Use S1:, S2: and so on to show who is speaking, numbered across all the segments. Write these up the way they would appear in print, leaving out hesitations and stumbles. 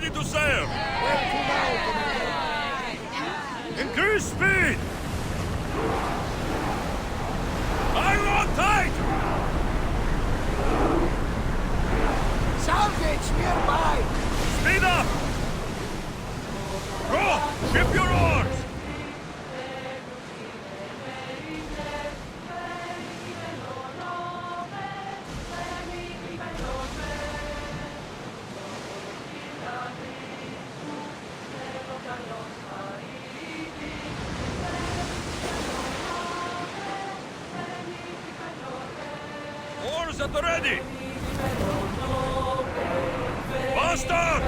S1: ready to sail!
S2: Where to now, Commander?
S1: Increase speed! Iron on tight!
S2: Salvage nearby!
S1: Speed up! Row! Ship your oars! Oars at the ready! Faster!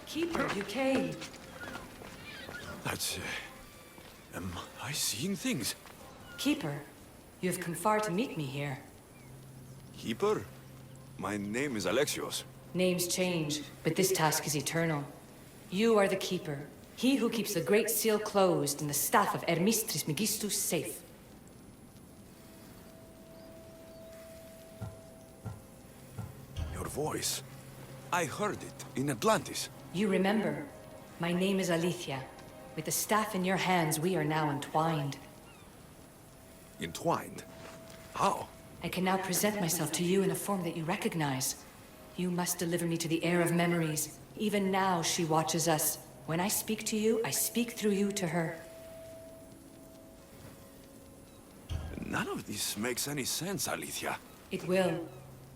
S3: Keeper, you came.
S1: That's... am I seeing things?
S3: Keeper, you have come far to meet me here.
S1: Keeper? My name is Alexios.
S3: Names change, but this task is eternal. You are the Keeper, he who keeps the Great Seal closed and the staff of Hermes Trismegistus safe.
S1: Your voice. I heard it in Atlantis.
S3: You remember. My name is Alethea. With the staff in your hands, we are now entwined.
S1: Entwined? How?
S3: I can now present myself to you in a form that you recognize. You must deliver me to the heir of memories. Even now, she watches us. When I speak to you, I speak through you to her.
S1: None of this makes any sense, Alethea.
S3: It will.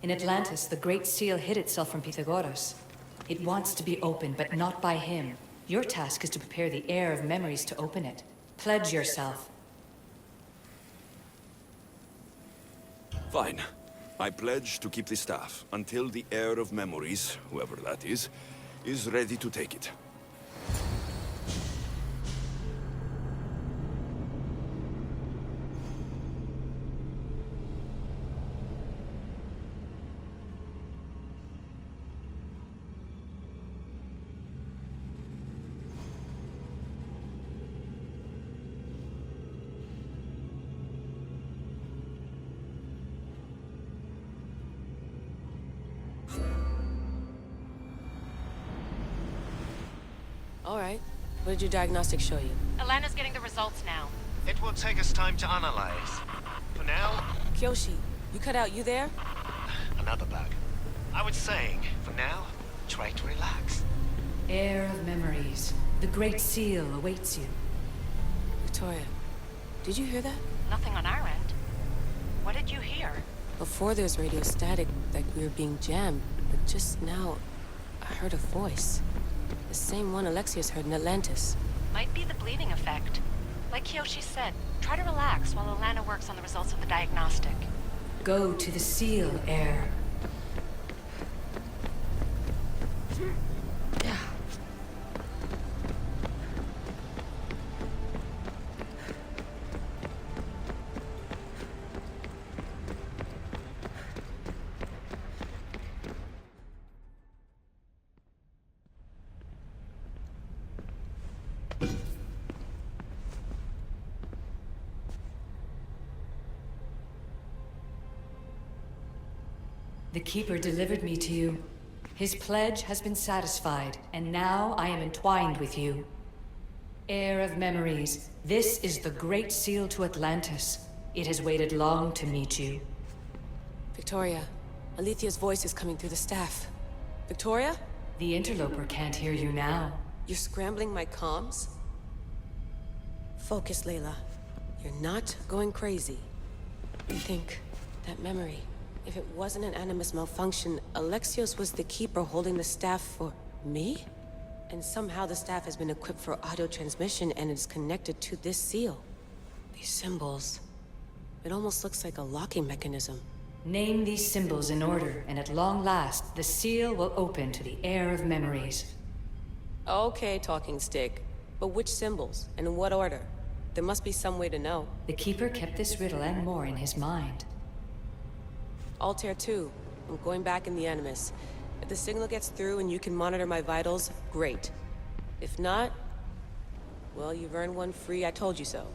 S3: In Atlantis, the Great Seal hid itself from Pythagoras. It wants to be opened, but not by him. Your task is to prepare the heir of memories to open it. Pledge yourself.
S1: Fine. I pledge to keep the staff until the heir of memories, whoever that is ready to take it.
S4: All right. What did your diagnostics show you?
S5: Alana's getting the results now.
S6: It will take us time to analyze. For now,
S4: Kyoshi, you cut out. You there?
S6: another bug. I was saying, for now, try to relax.
S3: Heir of memories. The Great Seal awaits you.
S4: Victoria, did you hear that?
S5: Nothing on our end. What did you hear?
S4: Before there was radio static, like we were being jammed. But just now, I heard a voice. The same one Alexios heard in Atlantis.
S5: Might be the bleeding effect. Like Kyoshi said, try to relax while Alana works on the results of the diagnostic.
S3: Go to the Seal, heir. The Keeper delivered me to you. His pledge has been satisfied, and now I am entwined with you. Heir of memories, this is the Great Seal to Atlantis. It has waited long to meet you.
S4: Victoria, Alethea's voice is coming through the staff. Victoria?
S3: The interloper can't hear you now.
S4: You're scrambling my comms? Focus, Layla. You're not going crazy. Think, that memory. If it wasn't an Animus malfunction, Alexios was the Keeper holding the staff for me? And somehow the staff has been equipped for audio transmission and is connected to this seal. These symbols. It almost looks like a locking mechanism.
S3: Name these symbols in order, and at long last, the seal will open to the heir of memories.
S4: Okay, talking stick. But which symbols? And in what order? There must be some way to know.
S3: The Keeper kept this riddle and more in his mind.
S4: Altair 2. I'm going back in the Animus. If the signal gets through and you can monitor my vitals, great. If not, well, you've earned one free I told you so.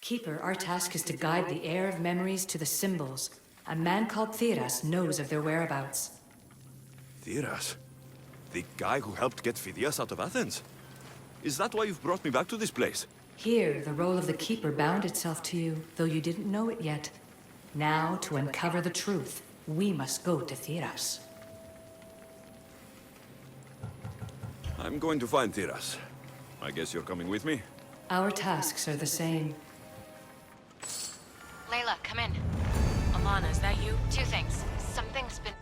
S3: Keeper, our task is to guide the heir of memories to the symbols. A man called Theras knows of their whereabouts.
S1: Theras? The guy who helped get Phidias out of Athens? Is that why you've brought me back to this place?
S3: Here, the role of the Keeper bound itself to you, though you didn't know it yet. Now, to uncover the truth, we must go to Theras.
S1: I'm going to find Theras. I guess you're coming with me?
S3: Our tasks are the same.
S5: Layla, come in.
S4: Alana, is that you?
S5: Two things. Something's been...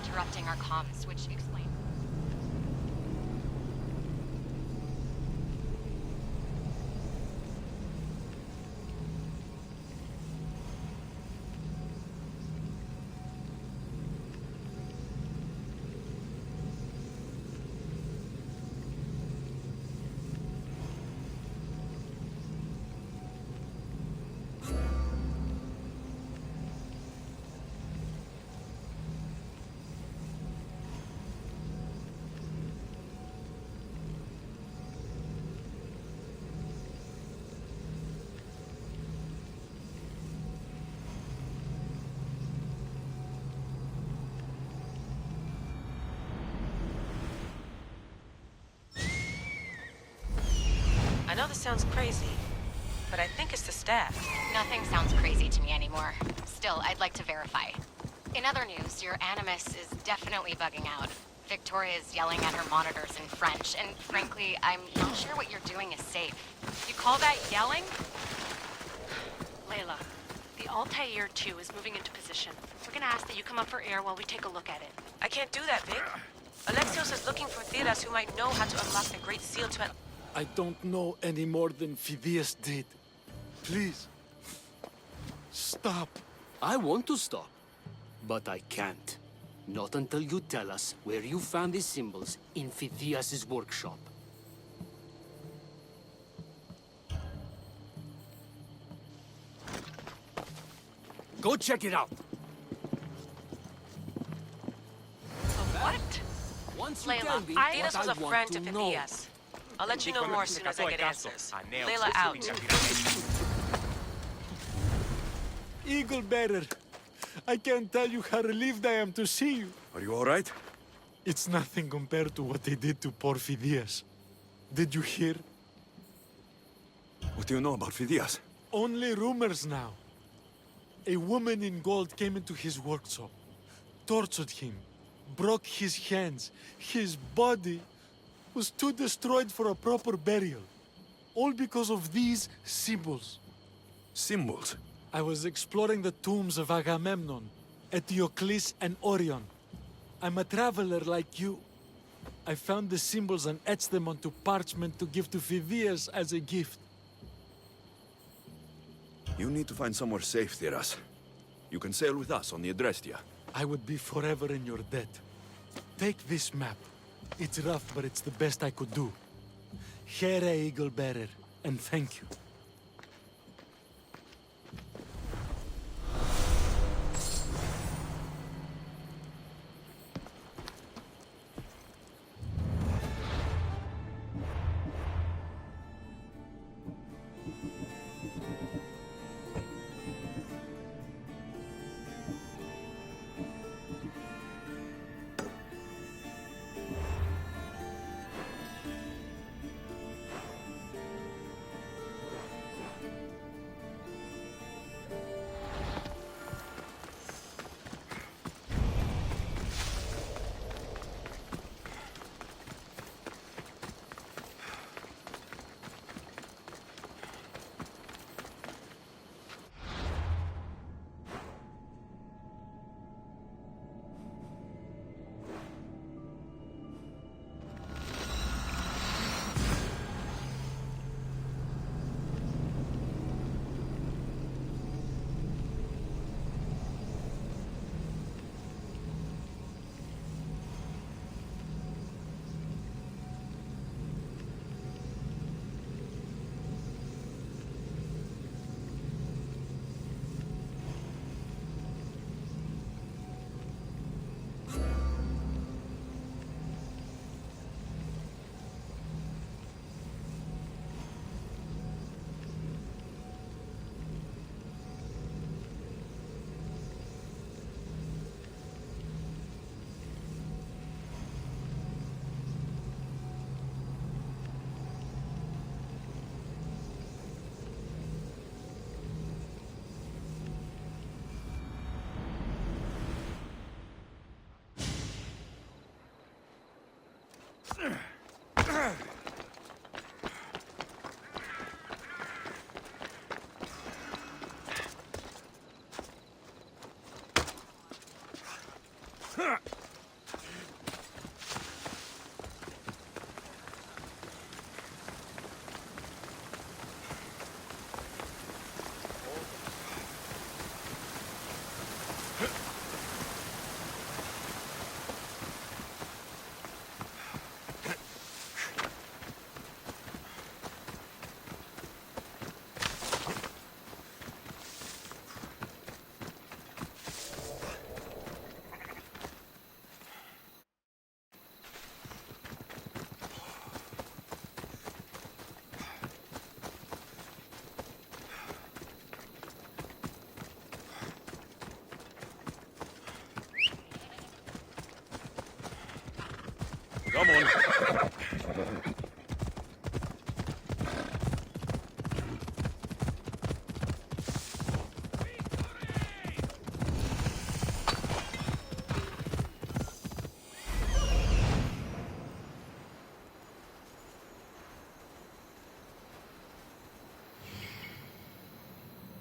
S5: interrupting our comms, which explains...
S4: I know this sounds crazy, but I think it's the staff.
S5: Nothing sounds crazy to me anymore. Still, I'd like to verify. In other news, your Animus is definitely bugging out. Victoria's yelling at her monitors in French, and frankly, I'm not sure what you're doing is safe.
S7: You call that yelling? Layla, the Altair 2 is moving into position. We're gonna ask that you come up for air while we take a look at it.
S4: I can't do that, Vic. Alexios is looking for Theras who might know how to unlock the Great Seal to...
S2: I don't know any more than Phidias did. Please. Stop.
S8: I want to stop, but I can't. Not until you tell us where you found these symbols in Phidias' workshop. Go check it out.
S7: What?
S8: Once you
S7: Layla,
S8: tell me
S7: I-
S8: what
S4: Theras was
S8: I
S4: a
S8: want
S4: friend
S8: to
S4: to
S8: know.
S4: Phidias. I'll let you know more as soon as I get answers. Layla out.
S2: Eagle Bearer. I can't tell you how relieved I am to see you.
S1: Are you all right?
S2: It's nothing compared to what they did to poor Phidias. Did you hear?
S1: What do you know about Phidias?
S2: Only rumors now. A woman in gold came into his workshop, tortured him, broke his hands. His body was too destroyed for a proper burial. All because of these symbols.
S1: Symbols?
S2: I was exploring the tombs of Agamemnon, Eteocles, and Orion. I'm a traveler like you. I found the symbols and etched them onto parchment to give to Phidias as a gift.
S1: You need to find somewhere safe, Thiras. You can sail with us on the Adrestia.
S2: I would be forever in your debt. Take this map. It's rough, but it's the best I could do. Here, Eagle Bearer, and thank you.
S1: Come on.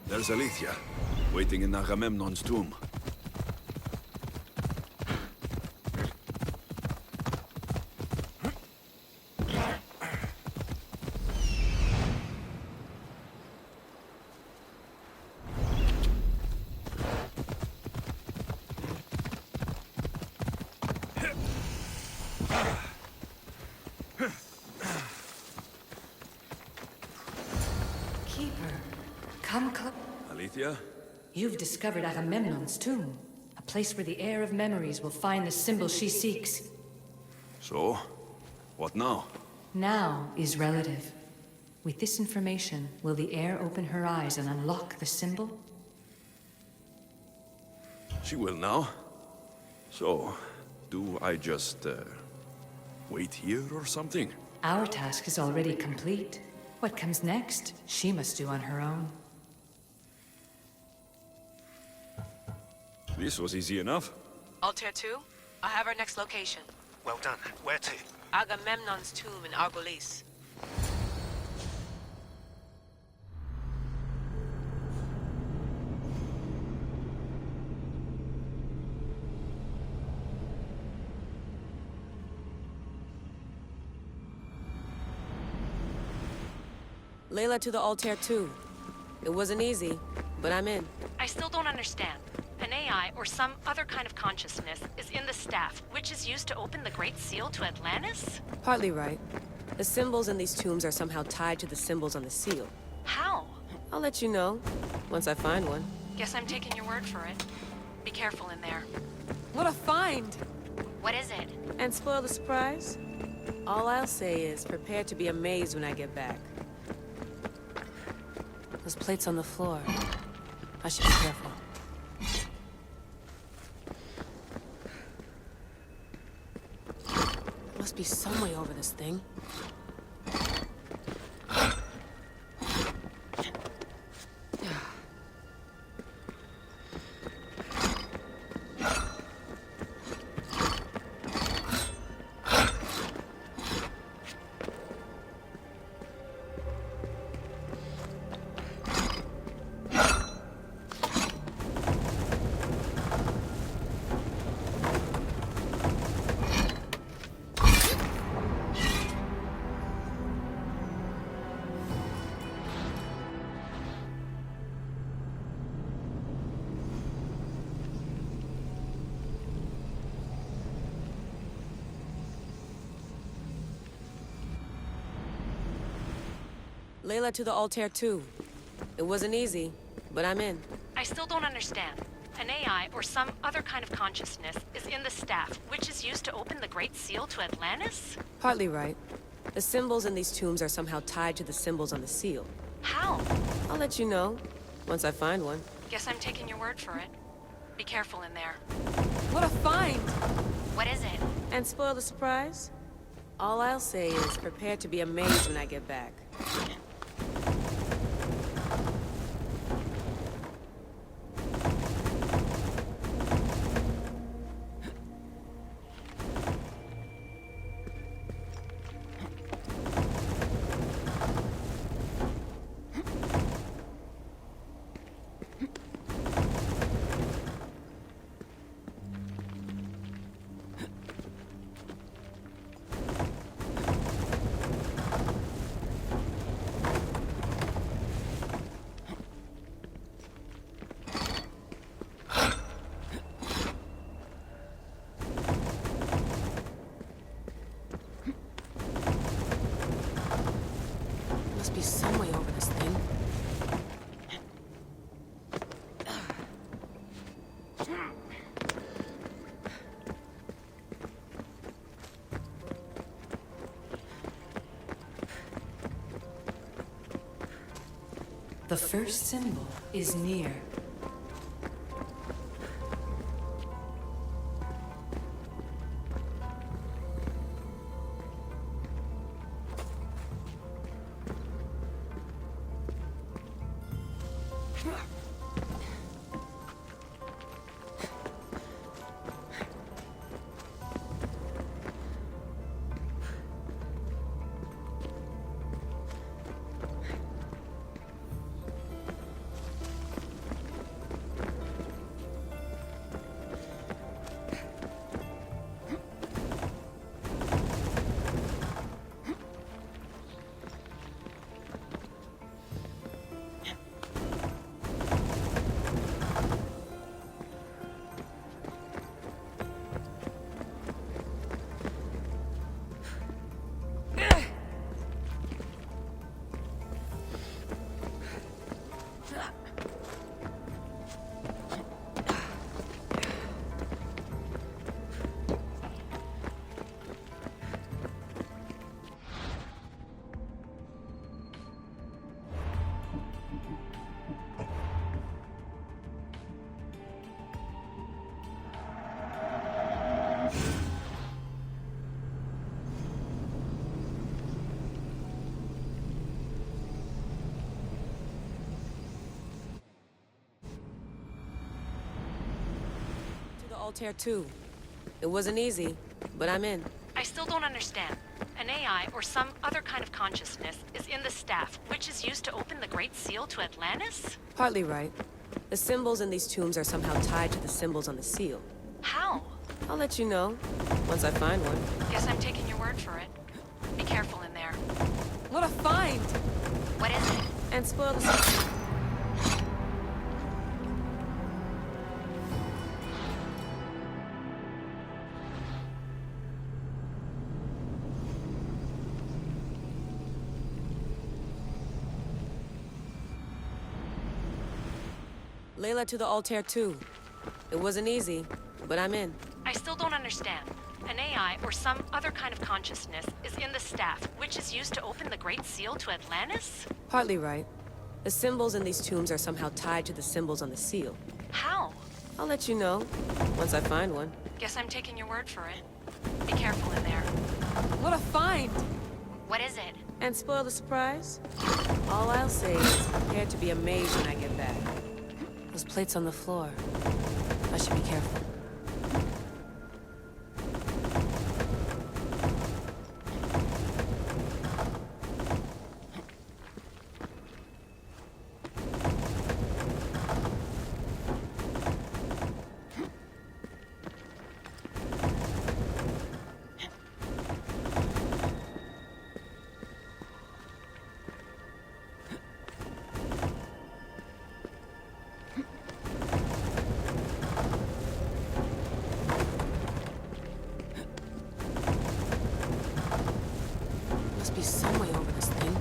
S1: There's Alethea, waiting in Agamemnon's tomb.
S3: Keeper, come close.
S1: Alethea?
S3: You've discovered Agamemnon's tomb, a place where the heir of memories will find the symbol she seeks.
S1: So, what now?
S3: Now is relative. With this information, will the heir open her eyes and unlock the symbol?
S1: She will now. So, do I just, wait here or something?
S3: Our task is already complete. What comes next, she must do on her own.
S1: This was easy enough.
S4: Altair 2, I have our next location.
S6: Well done. Where to?
S4: Agamemnon's tomb in Argolis. Layla to the Altair too. It wasn't easy, but I'm in.
S7: I still don't understand. An AI or some other kind of consciousness is in the staff, which is used to open the Great Seal to Atlantis?
S4: Partly right. The symbols in these tombs are somehow tied to the symbols on the seal.
S7: How?
S4: I'll let you know, once I find one.
S7: Guess I'm taking your word for it. Be careful in there.
S4: What a find!
S5: What is it?
S4: And spoil the surprise? All I'll say is, prepare to be amazed when I get back. Those plates on the floor. I should be careful. There must be some way over this thing. Layla to the Altair too. It wasn't easy, but I'm in.
S7: I still don't understand. An AI or some other kind of consciousness is in the staff, which is used to open the Great Seal to Atlantis?
S4: Partly right. The symbols in these tombs are somehow tied to the symbols on the seal.
S7: How?
S4: I'll let you know, once I find one.
S7: Guess I'm taking your word for it. Be careful in there.
S4: What a find!
S5: What is it?
S4: And spoil the surprise? All I'll say is, prepare to be amazed when I get back. Must be some way over this thing.
S3: The first symbol is near.
S4: Altair too. It wasn't easy, but I'm in.
S7: I still don't understand. An AI or some other kind of consciousness is in the staff, which is used to open the Great Seal to Atlantis?
S4: Partly right. The symbols in these tombs are somehow tied to the symbols on the seal.
S7: How?
S4: I'll let you know, once I find one.
S7: Guess I'm taking your word for it. Be careful in there.
S4: What a find!
S5: What is it?
S4: spoil the... Layla to the Altair too. It wasn't easy, but I'm in.
S7: I still don't understand. An AI or some other kind of consciousness is in the staff, which is used to open the Great Seal to Atlantis?
S4: Partly right. The symbols in these tombs are somehow tied to the symbols on the seal.
S7: How?
S4: I'll let you know, once I find one.
S7: Guess I'm taking your word for it. Be careful in there.
S4: What a find!
S5: What is it?
S4: And spoil the surprise? All I'll say is prepare to be amazed when I get back. Those plates on the floor. I should be careful. Must be some way over this thing.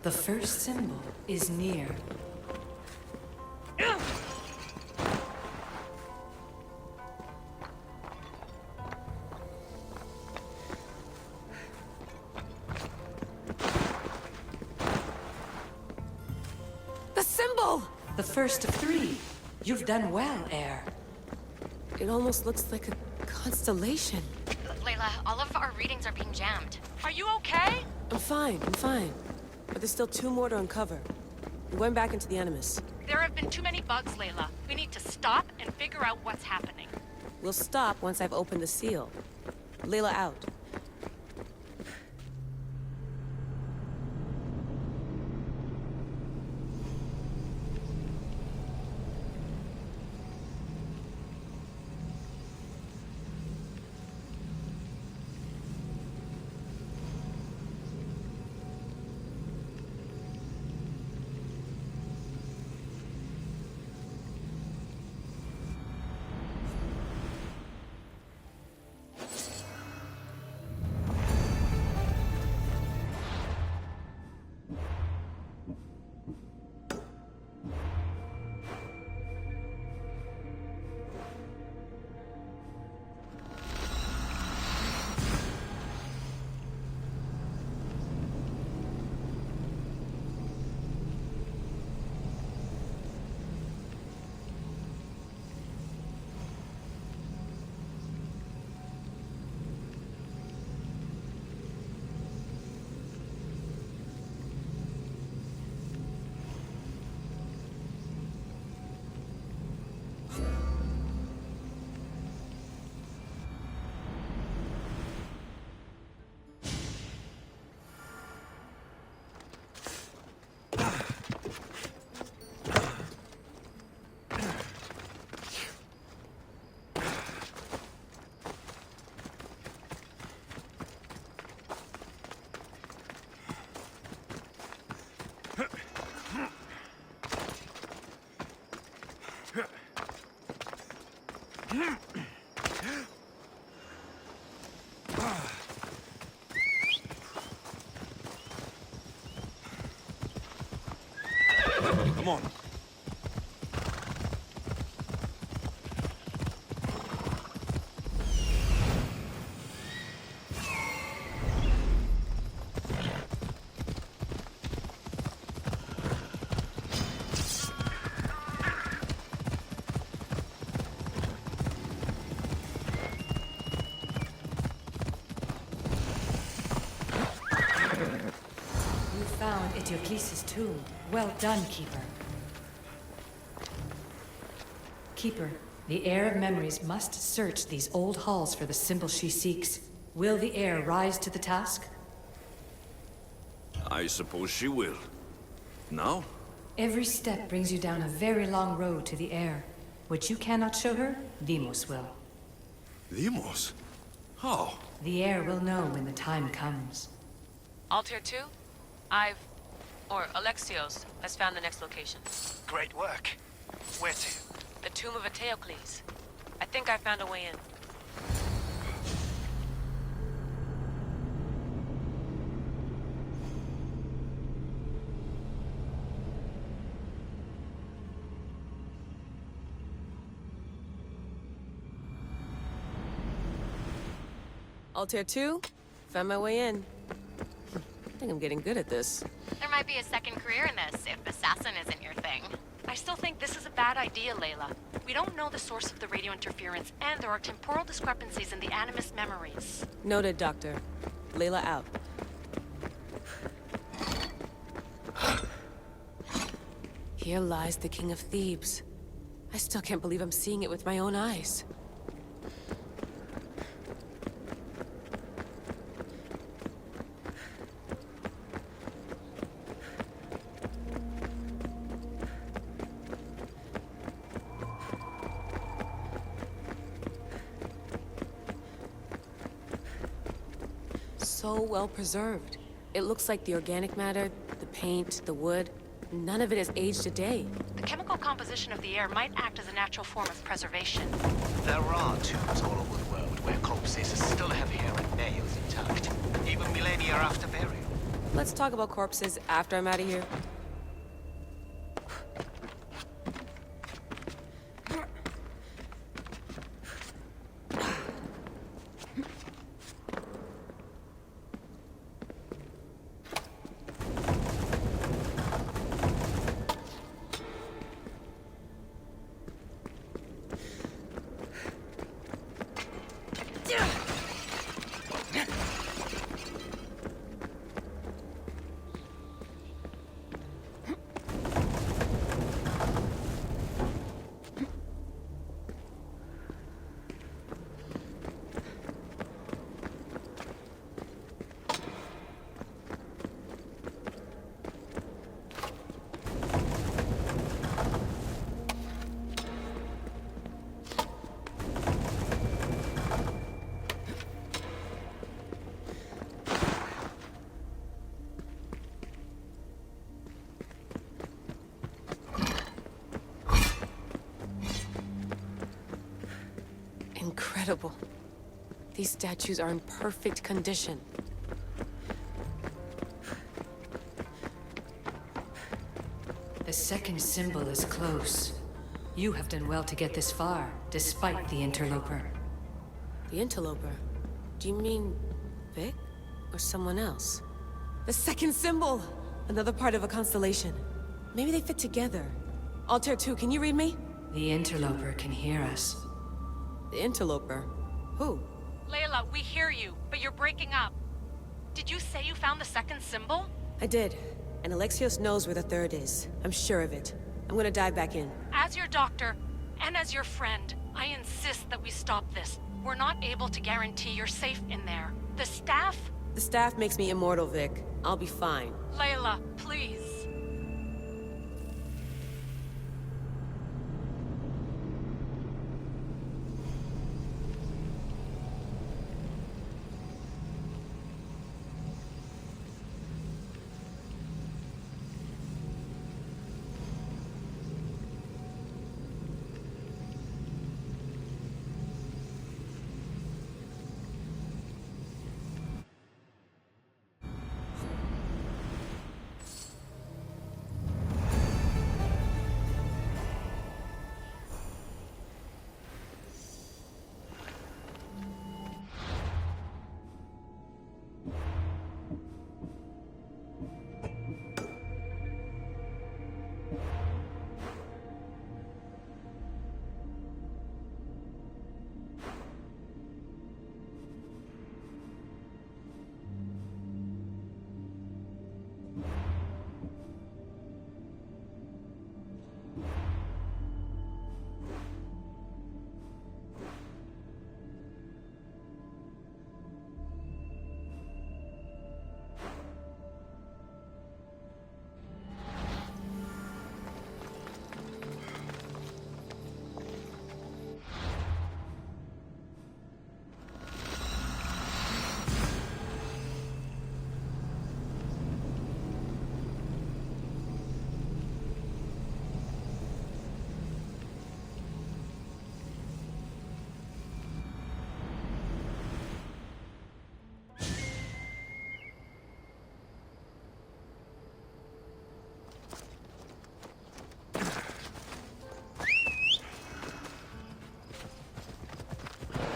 S3: The first symbol is near.
S4: The symbol!
S3: The first of three. You've done well, Air.
S4: It almost looks like a constellation.
S5: Layla, all of our readings are being jammed.
S7: Are you okay?
S4: I'm fine. But there's still two more to uncover. I'm going back into the Animus.
S7: There have been too many bugs, Layla. We need to stop and figure out what's happening.
S4: We'll stop once I've opened the seal. Layla out.
S1: Come on.
S3: You found Eteocles' tomb. Well done, Keeper. Keeper, the Heir of Memories must search these old halls for the symbol she seeks. Will the Heir rise to the task?
S1: I suppose she will. Now?
S3: Every step brings you down a very long road to the Heir. What you cannot show her, Demos will.
S1: Demos? How?
S3: The heir will know when the time comes.
S4: Altair 2? Alexios has found the next location.
S6: Great work. Where to?
S4: The tomb of Eteocles. I think I found a way in. Altair 2, found my way in. I think I'm getting good at this.
S5: There might be a second career in this if assassin isn't your thing.
S7: I still think this is a bad idea, Layla. We don't know the source of the radio interference, and there are temporal discrepancies in the Animus memories.
S4: Noted, Doctor. Layla out. Here lies the King of Thebes. I still can't believe I'm seeing it with my own eyes. So well preserved. It looks like the organic matter, the paint, the wood, none of it has aged a day.
S7: The chemical composition of the air might act as a natural form of preservation.
S6: There are tombs all over the world where corpses still have hair and nails intact, even millennia after burial.
S4: Let's talk about corpses after I'm out of here. Incredible. These statues are in perfect condition.
S3: The second symbol is close. You have done well to get this far, despite the interloper.
S4: The interloper? Do you mean Vic? Or someone else? The second symbol! Another part of a constellation. Maybe they fit together. Altair 2, can you read me?
S3: The interloper can hear us.
S4: The interloper? Who?
S7: Layla, we hear you, but you're breaking up. Did you say you found the second symbol?
S4: I did. And Alexios knows where the third is. I'm sure of it. I'm gonna dive back in.
S7: As your doctor, and as your friend, I insist that we stop this. We're not able to guarantee you're safe in there. The staff?
S4: The staff makes me immortal, Vic. I'll be fine.
S7: Layla, please.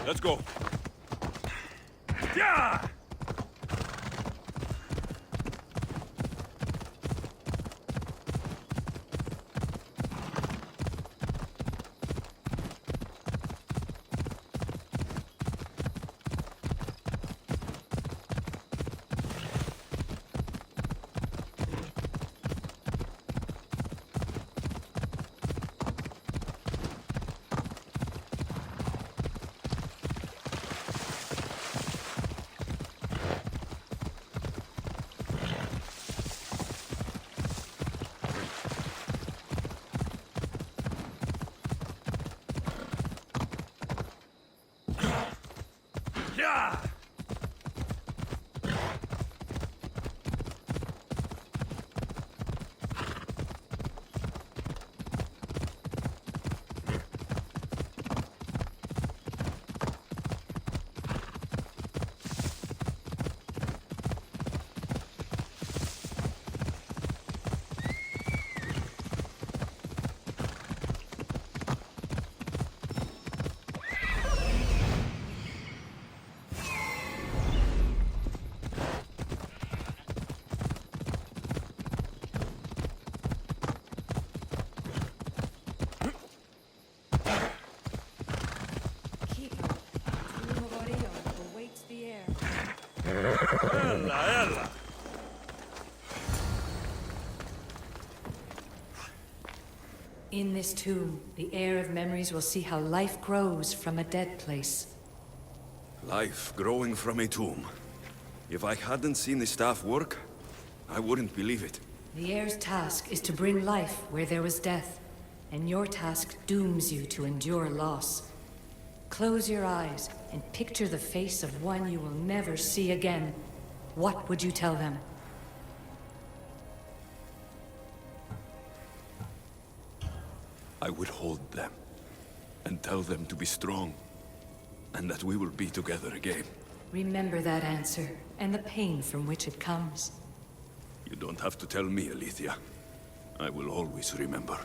S1: Let's go. Yeah! Yeah!
S3: Keeper, Tomb of Orion awaits the heir.
S1: Ella, ella.
S3: In this tomb, the heir of memories will see how life grows from a dead place.
S1: Life growing from a tomb. If I hadn't seen the staff work, I wouldn't believe it.
S3: The heir's task is to bring life where there was death, and your task dooms you to endure loss. Close your eyes and picture the face of one you will never see again. What would you tell them?
S1: I would hold them and tell them to be strong and that we will be together again.
S3: Remember that answer and the pain from which it comes.
S1: You don't have to tell me, Alethea. I will always remember.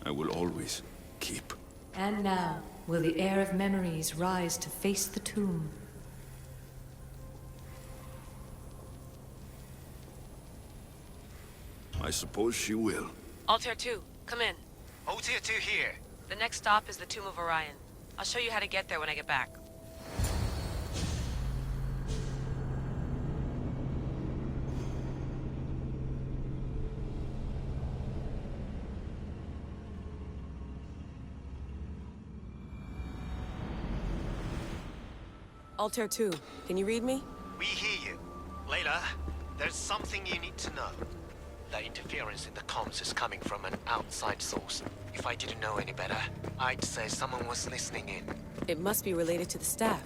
S1: I will always keep.
S3: And now, will the heir of memories rise to face the tomb?
S1: I suppose she will.
S4: Altair 2, come in.
S6: Altair 2 here.
S4: The next stop is the Tomb of Orion. I'll show you how to get there when I get back. Altair 2, can you read me?
S6: We hear you. Layla, there's something you need to know. The interference in the comms is coming from an outside source. If I didn't know any better, I'd say someone was listening in.
S4: It must be related to the staff.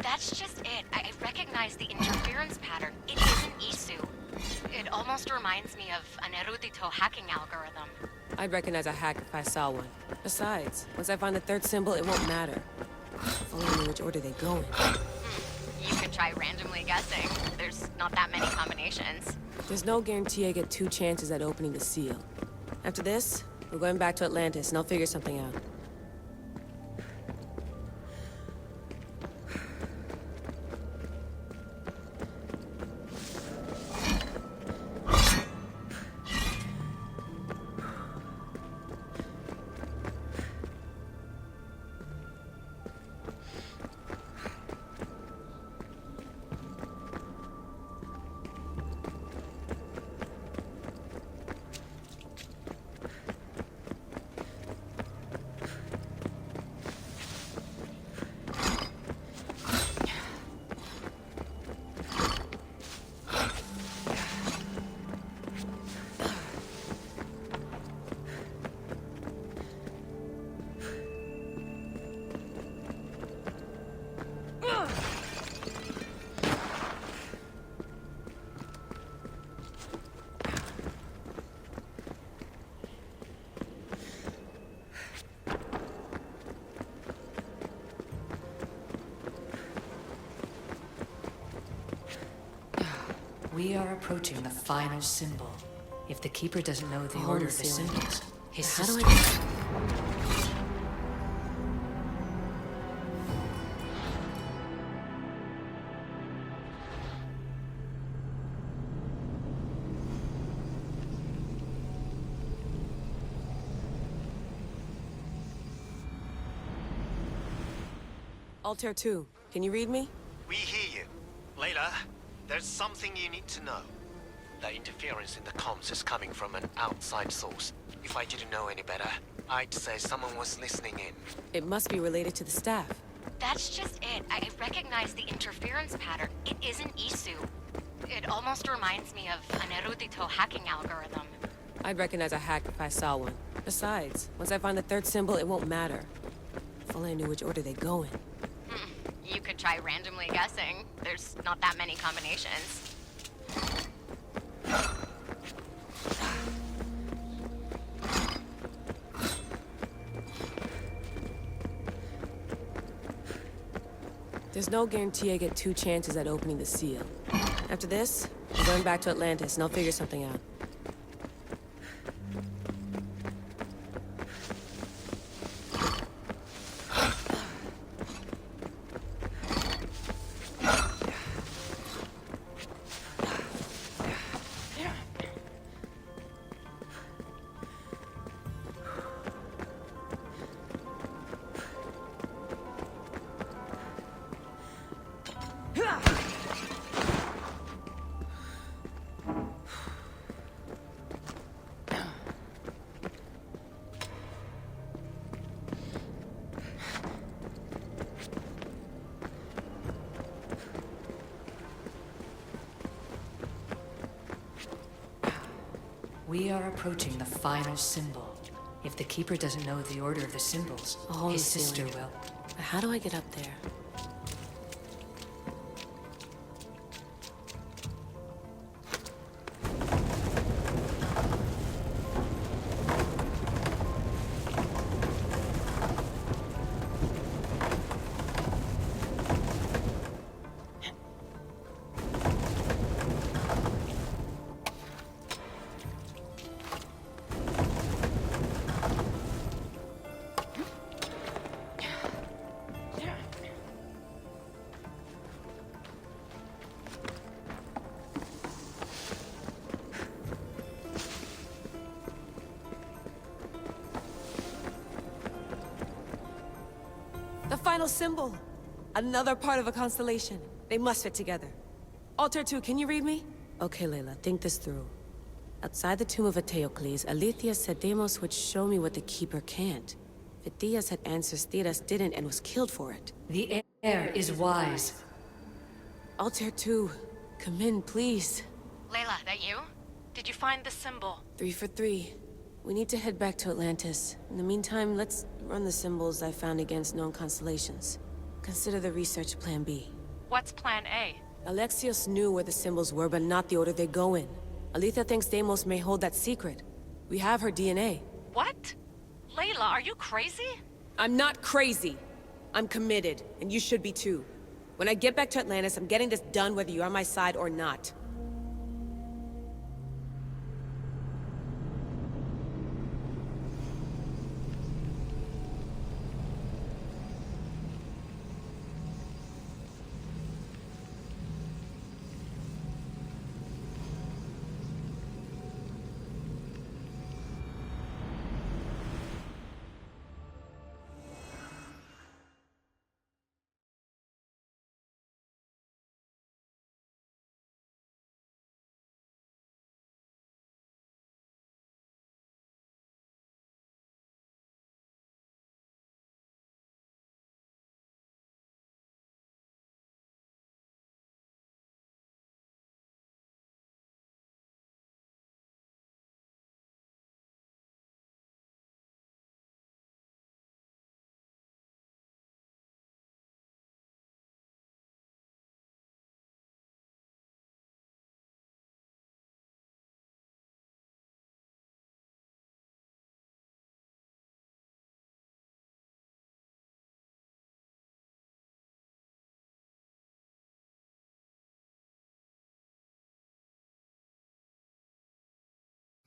S5: That's just it. I recognize the interference pattern. It isn't Isu. It almost reminds me of an erudito hacking algorithm.
S4: I'd recognize a hack if I saw one. Besides, once I find the third symbol, it won't matter. If only I knew which order they go in.
S5: You could try randomly guessing. There's not that many combinations.
S4: There's no guarantee I get 2 chances at opening the seal. After this, we're going back to Atlantis, and I'll figure something out.
S3: We are approaching the final symbol. If the Keeper doesn't know the
S4: Hole in
S3: order
S4: the
S3: of the
S4: ceiling.
S3: symbols, his
S4: How do
S3: sister...
S4: I... Altair 2, can you read me?
S6: We hear you. Layla, there's something you need to know. The interference in the comms is coming from an outside source. If I didn't know any better, I'd say someone was listening in.
S4: It must be related to the staff.
S5: That's just it. I recognize the interference pattern. It isn't Isu. It almost reminds me of an erudito hacking algorithm.
S4: I'd recognize a hack if I saw one. Besides, once I find the third symbol, it won't matter. If only I knew which order they go in.
S5: You could try randomly guessing. There's not that many combinations.
S4: There's no guarantee I get 2 chances at opening the seal. After this, I'm going back to Atlantis and I'll figure something out.
S3: We are approaching the final symbol. If the Keeper doesn't know the order of the symbols,
S4: A hole in
S3: his
S4: the
S3: sister
S4: ceiling.
S3: will.
S4: But how do I get up there? The final symbol! Another part of a constellation. They must fit together. Altair 2, can you read me? Okay, Layla, think this through. Outside the tomb of Eteocles, Alethea said Deimos would show me what the Keeper can't. Phidias had answers Theras didn't and was killed for it.
S3: The heir is wise.
S4: Altair 2, come in, please.
S5: Layla, that you?
S7: Did you find the symbol?
S4: 3 for 3. We need to head back to Atlantis. In the meantime, let's run the symbols I found against known constellations. Consider the research plan B.
S7: What's plan A?
S4: Alexios knew where the symbols were, but not the order they go in. Aletha thinks Deimos may hold that secret. We have her DNA.
S7: What? Layla, are you crazy?
S4: I'm not crazy. I'm committed, and you should be too. When I get back to Atlantis, I'm getting this done whether you're on my side or not.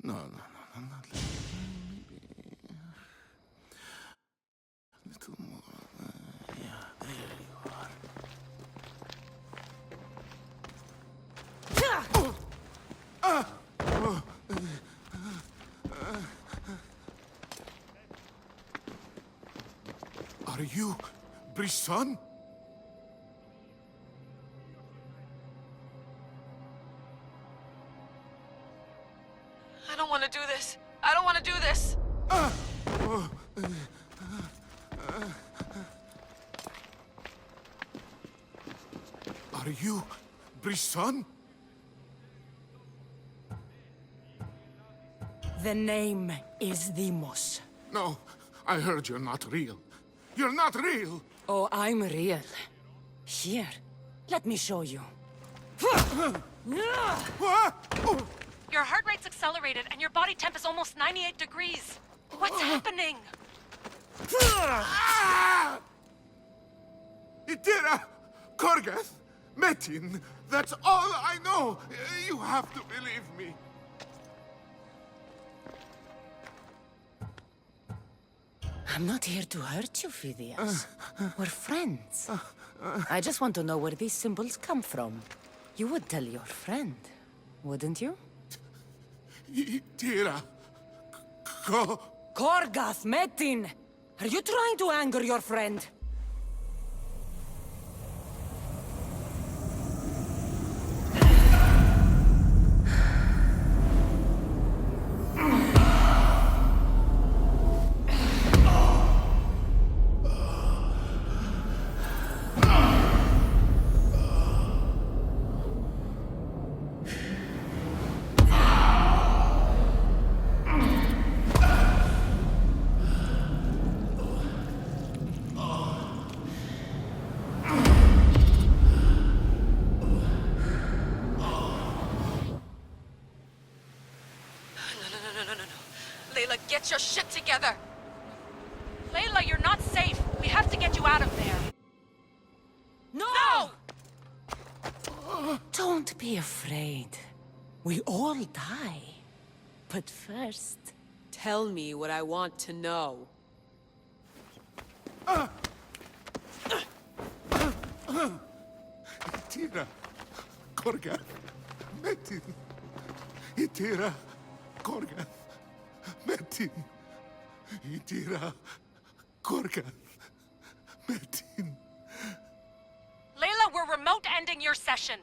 S9: No, not like maybe a little more. Yeah, there you are. Are you Brisson?
S4: I don't want to do this. I don't want to do this.
S9: Are you Brisson?
S10: The name is Deimos.
S9: No, I heard you're not real. You're not real!
S10: Oh, I'm real. Here, let me show you.
S9: What? Oh.
S7: Your heart rate's accelerated and your body temp is almost 98 degrees. What's happening?
S9: Itira! Korgath! Metin! That's all I know! You have to believe me.
S10: I'm not here to hurt you, Phidias. We're friends. I just want to know where these symbols come from. You would tell your friend, wouldn't you?
S9: Itira!
S10: Korgath, Metin! Are you trying to anger your friend?
S4: Layla, get your shit together!
S7: Layla, you're not safe. We have to get you out of there.
S10: No! Don't be afraid. We all die. But first...
S4: Tell me what I want to know.
S9: Itira! Korgath! Metin! Itira! Korgath! Metin! Itira! Korgath! Metin!
S7: Layla, we're remote ending your session.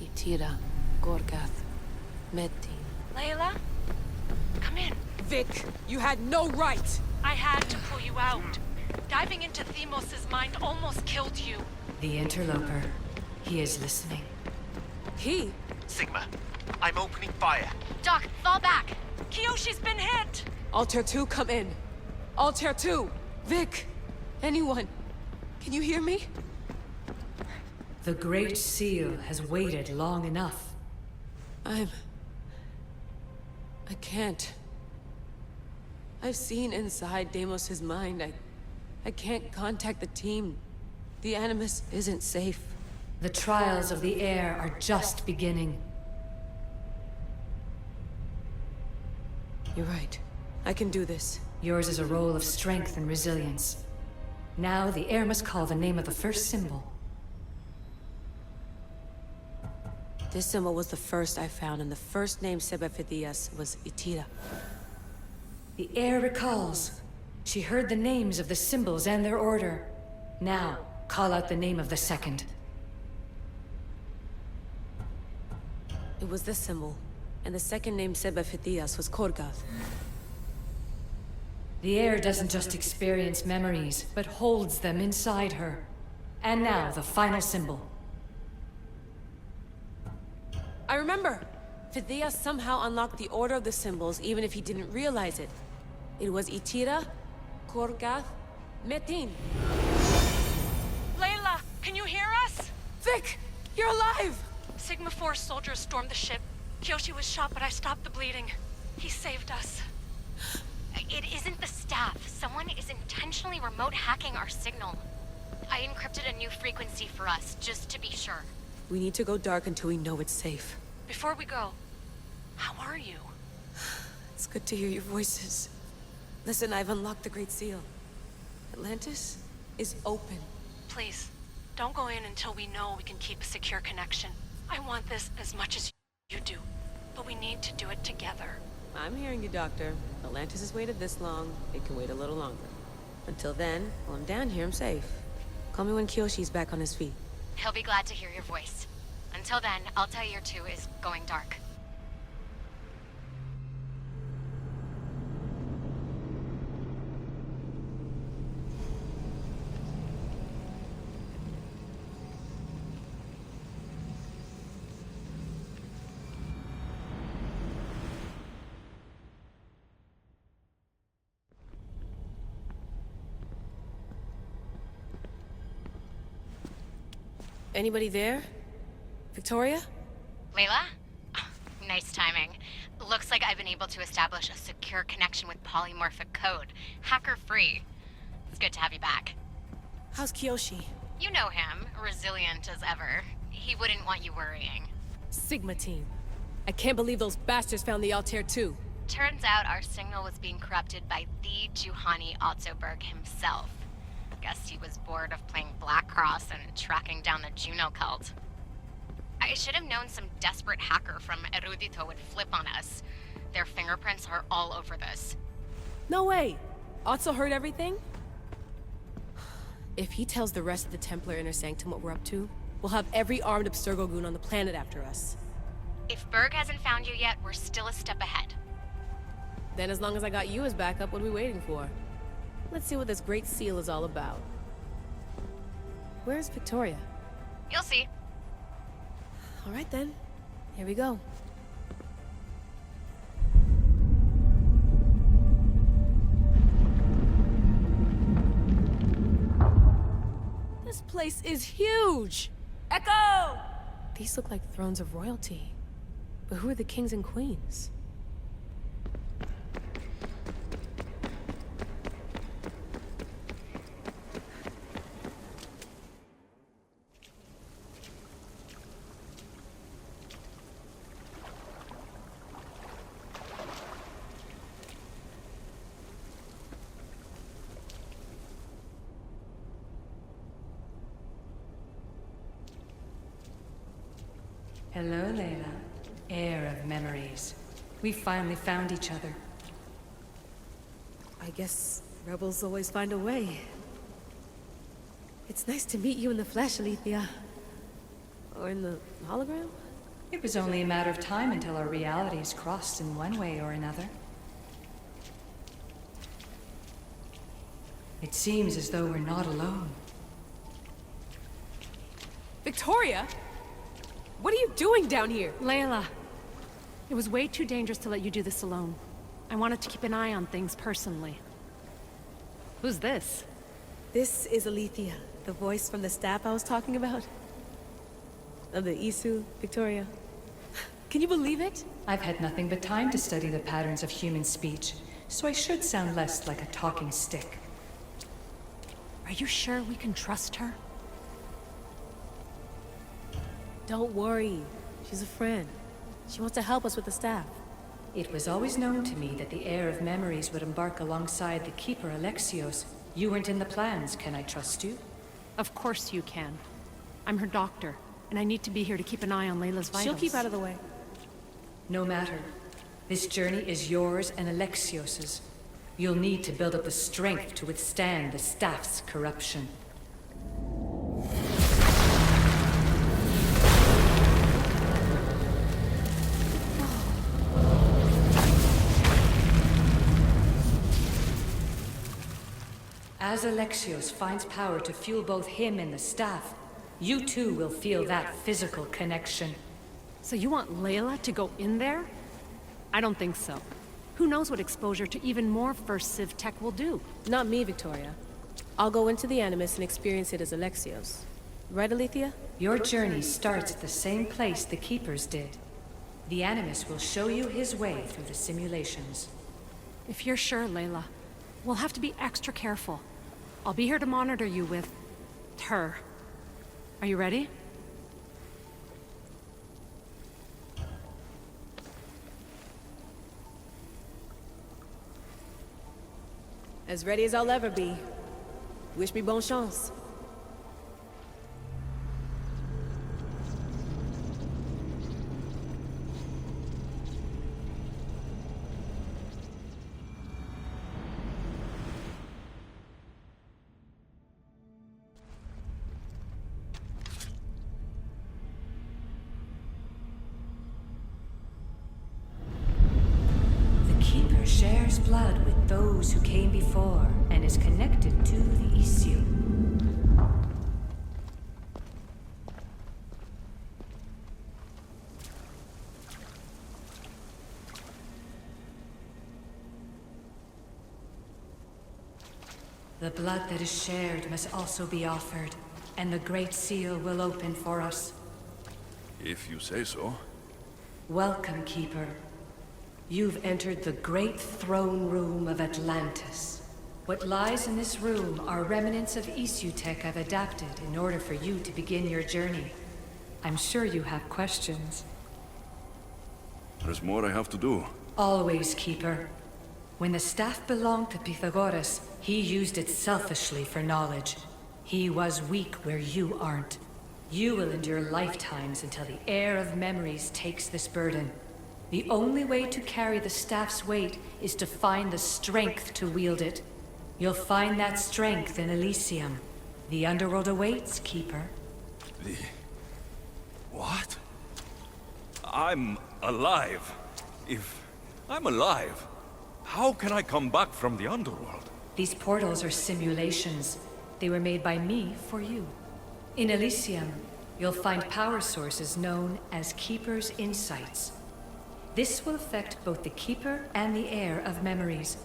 S4: Itira, Korgath, Metin.
S7: Layla, come in.
S4: Vic, you had no right!
S7: I had to pull you out. Diving into Deimos' mind almost killed you.
S3: The interloper. He is listening.
S4: He?
S6: Sigma, I'm opening fire.
S5: Doc, fall back.
S7: Kiyoshi's been hit!
S4: Altair 2, come in. Altair 2! Vic! Anyone! Can you hear me?
S3: The Great Seal has waited long enough.
S4: I can't. I've seen inside Deimos' mind. I can't contact the team. The Animus isn't safe.
S3: The trials of the air are just beginning.
S4: You're right. I can do this.
S3: Yours is a role of strength and resilience. Now the air must call the name of the first symbol.
S4: This symbol was the first I found, and the first name said by Phidias was Itira.
S3: The air recalls. She heard the names of the symbols and their order. Now, call out the name of the second.
S4: It was this symbol, and the second name said by Phidias was Korgath.
S3: The heir doesn't just experience memories, but holds them inside her. And now, the final symbol.
S4: I remember! Phidias somehow unlocked the order of the symbols even if he didn't realize it. It was Itira, Korgath, Metin.
S7: Layla, can you hear us?
S4: Vic! You're alive!
S7: Sigma 4 soldiers stormed the ship. Kyoshi was shot, but I stopped the bleeding. He saved us.
S5: It isn't the staff. Someone is intentionally remote hacking our signal. I encrypted a new frequency for us, just to be sure.
S4: We need to go dark until we know it's safe.
S7: Before we go, how are you?
S4: It's good to hear your voices. Listen, I've unlocked the Great Seal. Atlantis is open.
S7: Please, don't go in until we know we can keep a secure connection. I want this as much as you do, but we need to do it together.
S4: I'm hearing you, Doctor. Atlantis has waited this long. It can wait a little longer. Until then, while I'm down here, I'm safe. Call me when Kyoshi's back on his feet.
S5: He'll be glad to hear your voice. Until then, Alta Year 2 is going dark.
S4: Anybody there? Victoria?
S5: Layla? Nice timing. Looks like I've been able to establish a secure connection with polymorphic code. Hacker-free. It's good to have you back.
S4: How's Kyoshi?
S5: You know him. Resilient as ever. He wouldn't want you worrying.
S4: Sigma team. I can't believe those bastards found the Altair too.
S5: Turns out our signal was being corrupted by the Juhani Otzoberg himself. Guess he was bored of playing Black Cross and tracking down the Juno cult. I should have known some desperate hacker from Erudito would flip on us. Their fingerprints are all over this.
S4: No way! Otso heard everything? If he tells the rest of the Templar Inner Sanctum what we're up to, we'll have every armed Abstergo goon on the planet after us.
S5: If Berg hasn't found you yet, we're still a step ahead.
S4: Then as long as I got you as backup, what are we waiting for? Let's see what this Great Seal is all about. Where's Victoria?
S5: You'll see.
S4: All right then. Here we go. This place is huge! Echo! These look like thrones of royalty. But who are the kings and queens?
S3: Hello, Layla. Heir of memories. We finally found each other.
S4: I guess rebels always find a way. It's nice to meet you in the flesh, Alethea. Or in the hologram?
S3: It was only a matter of time until our realities crossed in one way or another. It seems as though we're not alone.
S4: Victoria? What are you doing down here?
S7: Layla, it was way too dangerous to let you do this alone. I wanted to keep an eye on things personally. Who's this?
S4: This is Alethea, the voice from the staff I was talking about. Of the Isu, Victoria. Can you believe it?
S3: I've had nothing but time to study the patterns of human speech, so I should sound less like a talking stick.
S7: Are you sure we can trust her?
S4: Don't worry. She's a friend. She wants to help us with the staff.
S3: It was always known to me that the heir of memories would embark alongside the keeper Alexios. You weren't in the plans. Can I trust you?
S7: Of course you can. I'm her doctor, and I need to be here to keep an eye on Layla's vitals.
S4: She'll keep out of the way.
S3: No matter. This journey is yours and Alexios's. You'll need to build up the strength to withstand the staff's corruption. As Alexios finds power to fuel both him and the staff, you too will feel that physical connection.
S7: So you want Layla to go in there? I don't think so. Who knows what exposure to even more First Civ tech will do?
S4: Not me, Victoria. I'll go into the Animus and experience it as Alexios. Right, Alethea?
S3: Your journey starts at the same place the Keepers did. The Animus will show you his way through the simulations.
S7: If you're sure, Layla, we'll have to be extra careful. I'll be here to monitor you with... her. Are you ready?
S4: As ready as I'll ever be. Wish me bonne chance.
S3: The Keeper shares blood with those who came before and is connected to the issue. The blood that is shared must also be offered, and the Great Seal will open for us.
S1: If you say so.
S3: Welcome, Keeper. You've entered the great throne room of Atlantis. What lies in this room are remnants of issue tech I've adapted in order for you to begin your journey. I'm sure you have questions.
S1: There's more I have to do.
S3: Always, Keeper. When the staff belonged to Pythagoras, he used it selfishly for knowledge. He was weak where you aren't. You will endure lifetimes until the heir of memories takes this burden. The only way to carry the staff's weight is to find the strength to wield it. You'll find that strength in Elysium. The underworld awaits, Keeper.
S1: The... what? I'm alive. If I'm alive, how can I come back from the underworld?
S3: These portals are simulations. They were made by me for you. In Elysium, you'll find power sources known as Keeper's Insights. This will affect both the Keeper and the heir of memories.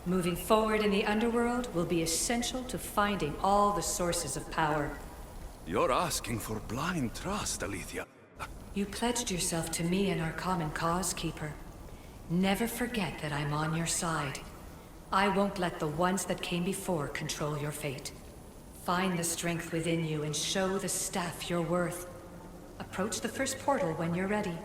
S3: Moving forward in the underworld will be essential to finding all the sources of power.
S1: You're asking for blind trust, Alethea.
S3: You pledged yourself to me and our common cause, Keeper. Never forget that I'm on your side. I won't let the ones that came before control your fate. Find the strength within you and show the staff your worth. Approach the first portal when you're ready.